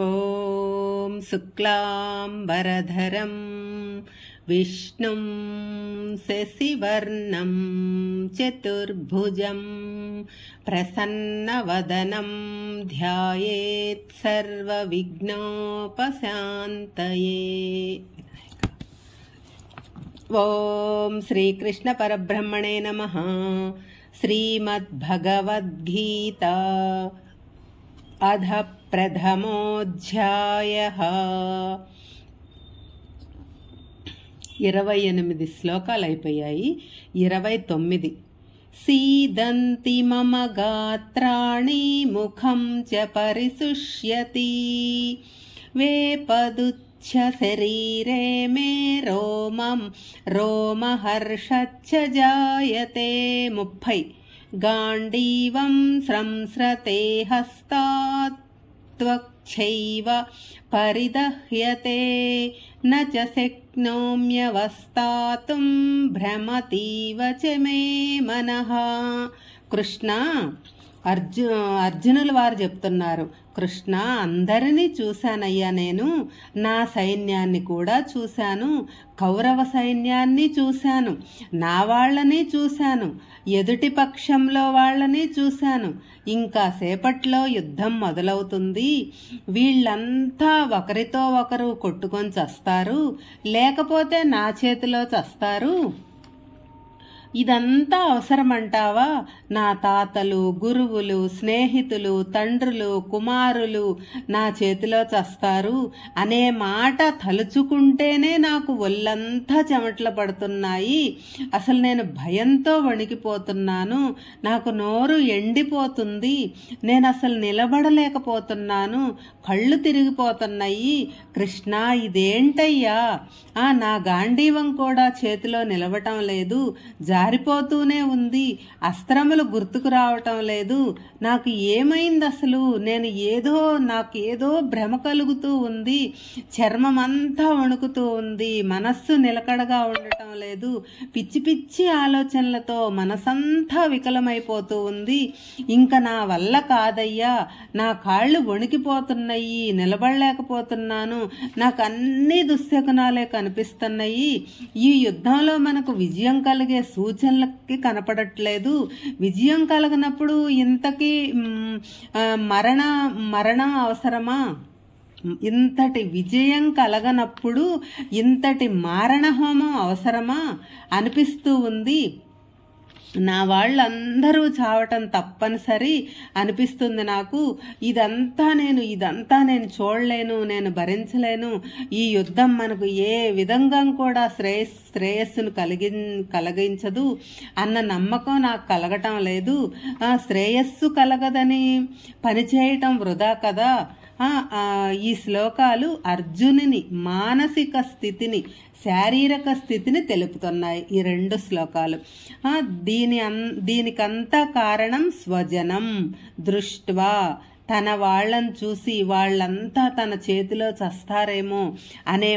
ఓం శుక్లాంబరధరం విష్ణుం శశివర్ణం చతుర్భుజం ప్రసన్నవదనం ధ్యాయేత్ సర్వవిఘ్నోపశాంతయే. ఓం శ్రీకృష్ణ పరబ్రహ్మణే నమః. శ్రీమద్భగవద్గీత అధ ప్రథమోధ్యాయః. 28 శ్లోకాలు అయిపోయాయి. 29. సీదంతి మమ గాత్రాణి ముఖం చ పరిశుష్యతి వేపదుచ్ఛ శరీరే మే రోమహర్షచ్చ జాయతే. 30. గాండీవం సంస్రతే హస్తాత్వక్షైవ పరిదహ్యతే న చ శక్నోమ్యవస్థాతుం భ్రమతీవ చ మే మనః. కృష్ణ అర్జునుల వారు చెప్తున్నారు, కృష్ణ అందరినీ చూశానయ్యా, నేను నా సైన్యాన్ని కూడా చూశాను, కౌరవ సైన్యాన్ని చూశాను, నా వాళ్ళని చూశాను, ఎదుటి పక్షంలో వాళ్ళని చూశాను. ఇంకా సేపట్లో యుద్ధం మొదలవుతుంది. వీళ్ళంతా ఒకరితో ఒకరు కొట్టుకొని చస్తారు, లేకపోతే నా చేతిలో చస్తారు. ఇదంతా అవసరమంటావా? నా తాతలు, గురువులు, స్నేహితులు, తండ్రులు, కుమారులు నా చేతిలో చస్తారు అనే మాట తలుచుకుంటేనే నాకు ఒళ్ళంతా చెమటలు పడుతున్నాయి. అసలు నేను భయంతో వణికిపోతున్నాను. నాకు నోరు ఎండిపోతుంది. నేను అసలు నిలబడలేకపోతున్నాను. కళ్ళు తిరిగిపోతున్నాయి. కృష్ణ, ఇదేంటయ్యా? నా గాంధీవం కూడా చేతిలో నిలవటం లేదు, జారిపోతూనే ఉంది. అస్త్రములు గుర్తుకు రావటం లేదు. నాకు ఏమైంది అసలు? నాకేదో భ్రమ కలుగుతూ ఉంది. చర్మం అంతా వణుకుతూ ఉంది. మనస్సు నిలకడగా ఉండటం లేదు. పిచ్చి పిచ్చి ఆలోచనలతో మనసంతా వికలమైపోతూ ఉంది. ఇంకా నా వల్ల కాదయ్యా. నా కాళ్ళు వణికిపోతున్నాయి, నిలబడలేకపోతున్నాను. నాకు అన్ని దుశ్శకునాలే కనిపిస్తున్నాయి. ఈ యుద్ధంలో మనకు విజయం కలిగే సూచనలకి కనపడట్లేదు. విజయం కలగనప్పుడు ఇంతకీ మరణం అవసరమా? ఇంతటి విజయం కలగనప్పుడు ఇంతటి మారణ హోమం అవసరమా అనిపిస్తూ ఉంది. నా వాళ్ళందరూ చావటం తప్పనిసరి అనిపిస్తుంది నాకు. ఇదంతా నేను చూడలేను, నేను భరించలేను. ఈ యుద్ధం మనకు ఏ విధంగా కూడా శ్రేయస్సును కలిగించదు అన్న నమ్మకం నాకు కలగటం లేదు. శ్రేయస్సు కలగదని పనిచేయటం వృధా కదా. ఈ శ్లోకాలు అర్జునుని మానసిక స్థితిని, శారీరక స్థితిని తెలుపుతున్నాయి ఈ 2 శ్లోకాలు. దీనికంతా కారణం స్వజనం దృష్ట్వా, తన వాళ్ళని చూసి వాళ్ళంతా తన చేతిలో చస్తారేమో అనే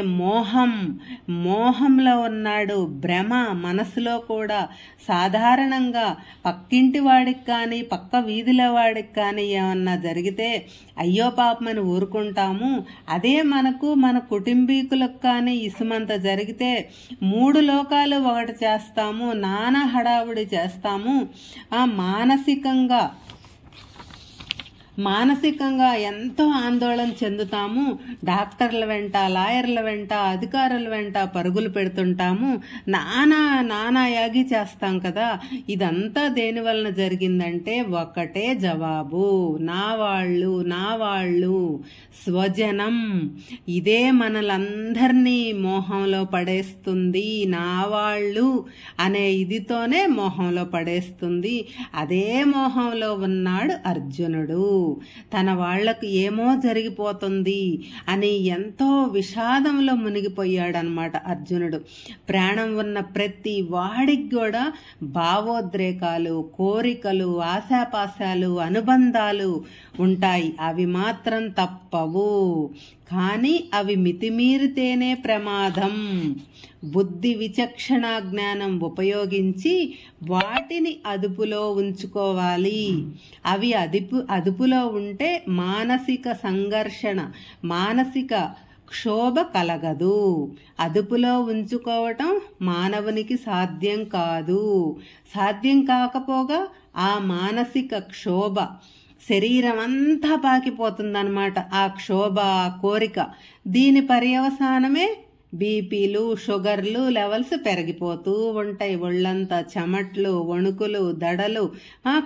మోహంలో ఉన్నాడు. భ్రమ మనసులో కూడా. సాధారణంగా పక్కింటి వాడికి కానీ పక్క వీధిలో వాడికి కానీ ఏమన్నా జరిగితే అయ్యో పాపమని ఊరుకుంటాము. అదే మన కుటుంబీకులకు కానీ ఇసుమంత జరిగితే 3 లోకాలు ఒకటి చేస్తాము, నానా హడావుడి చేస్తాము. మానసికంగా ఎంతో ఆందోళన చెందుతాము. డాక్టర్ల వెంట, లాయర్ల వెంట, అధికారుల వెంట పరుగులు పెడుతుంటాము. నానా యాగి చేస్తాం కదా. ఇదంతా దేని వలన జరిగిందంటే ఒకటే జవాబు, నా వాళ్ళు స్వజనం. ఇదే మనలందరినీ మోహంలో పడేస్తుంది. నా వాళ్ళు అనే ఇదితోనే మోహంలో పడేస్తుంది. అదే మోహంలో ఉన్నాడు అర్జునుడు. తన వాళ్లకు ఏమో జరిగిపోతుంది అని ఎంతో విషాదంలో మునిగిపోయాడనమాట అర్జునుడు. ప్రాణం ఉన్న ప్రతి వాడికి కూడా భావోద్రేకాలు, కోరికలు, ఆశాపాశాలు, అనుబంధాలు ఉంటాయి. అవి మాత్రం తప్పవు. కానీ అవి మితిమీరితేనే ప్రమాదం. బుద్ధి విచక్షణ జ్ఞానం ఉపయోగించి వాటిని అదుపులో ఉంచుకోవాలి. అవి అదుపులో ఉంటే మానసిక సంఘర్షణ, మానసిక క్షోభ కలగదు. అదుపులో ఉంచుకోవటం మానవునికి సాధ్యం కాదు. సాధ్యం కాకపోగా ఆ మానసిక క్షోభ శరీరం అంతా పాకిపోతుందన్నమాట. ఆ క్షోభ, ఆ కోరిక, దీని పర్యవసానమే బీపీలు, షుగర్లు లెవెల్స్ పెరిగిపోతూ ఉంటాయి. ఒళ్ళంతా చెమట్లు, వణుకులు, దడలు,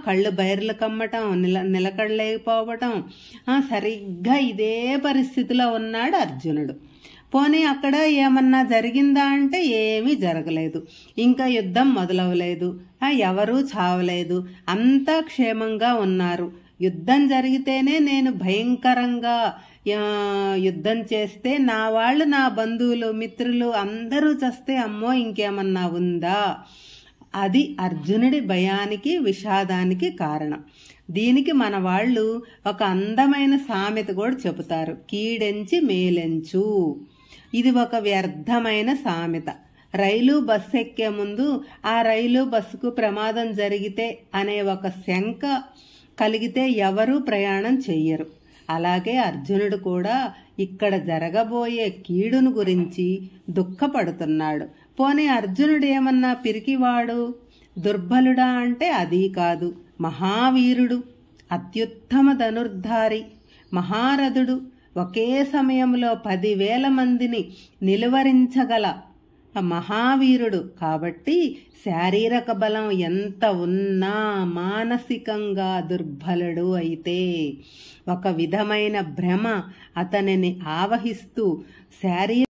కళ్ళు బైర్లు కమ్మటం, నిలకడలేకపోవటం. సరిగ్గా ఇదే పరిస్థితిలో ఉన్నాడు అర్జునుడు. పోనీ అక్కడ ఏమన్నా జరిగిందా అంటే ఏమీ జరగలేదు. ఇంకా యుద్ధం మొదలవలేదు, ఎవరూ చావలేదు, అంతా క్షేమంగా ఉన్నారు. యుద్ధం జరిగితేనే నేను భయంకరంగా యుద్ధం చేస్తే నా వాళ్ళు, నా బంధువులు, మిత్రులు అందరూ చస్తే అమ్మో ఇంకేమన్నా ఉందా? అది అర్జునుడి భయానికి, విషాదానికి కారణం. దీనికి మన వాళ్ళు ఒక అందమైన సామెత కూడా చెబుతారు, కీడెంచి మేలెంచు. ఇది ఒక వ్యర్థమైన సామెత. రైలు బస్సు ఎక్కే ముందు ఆ రైలు బస్సుకు ప్రమాదం జరిగితే అనే ఒక శంక కలిగితే ఎవరూ ప్రయాణం చెయ్యరు. అలాగే అర్జునుడు కూడా ఇక్కడ జరగబోయే కీడును గురించి దుఃఖపడుతున్నాడు. పోనీ అర్జునుడు ఏమన్నా పిరికివాడు, దుర్బలుడా అంటే అది కాదు. మహావీరుడు, అత్యుత్తమ ధనుర్ధారి, మహారథుడు, ఒకే సమయంలో 10,000 మందిని నిలువరించగల మహావీరుడు. కాబట్టి శారీరక బలం ఎంత ఉన్నా మానసికంగా దుర్బలుడు అయితే ఒక విధమైన భ్రమ అతనిని ఆవహిస్తూ శారీరక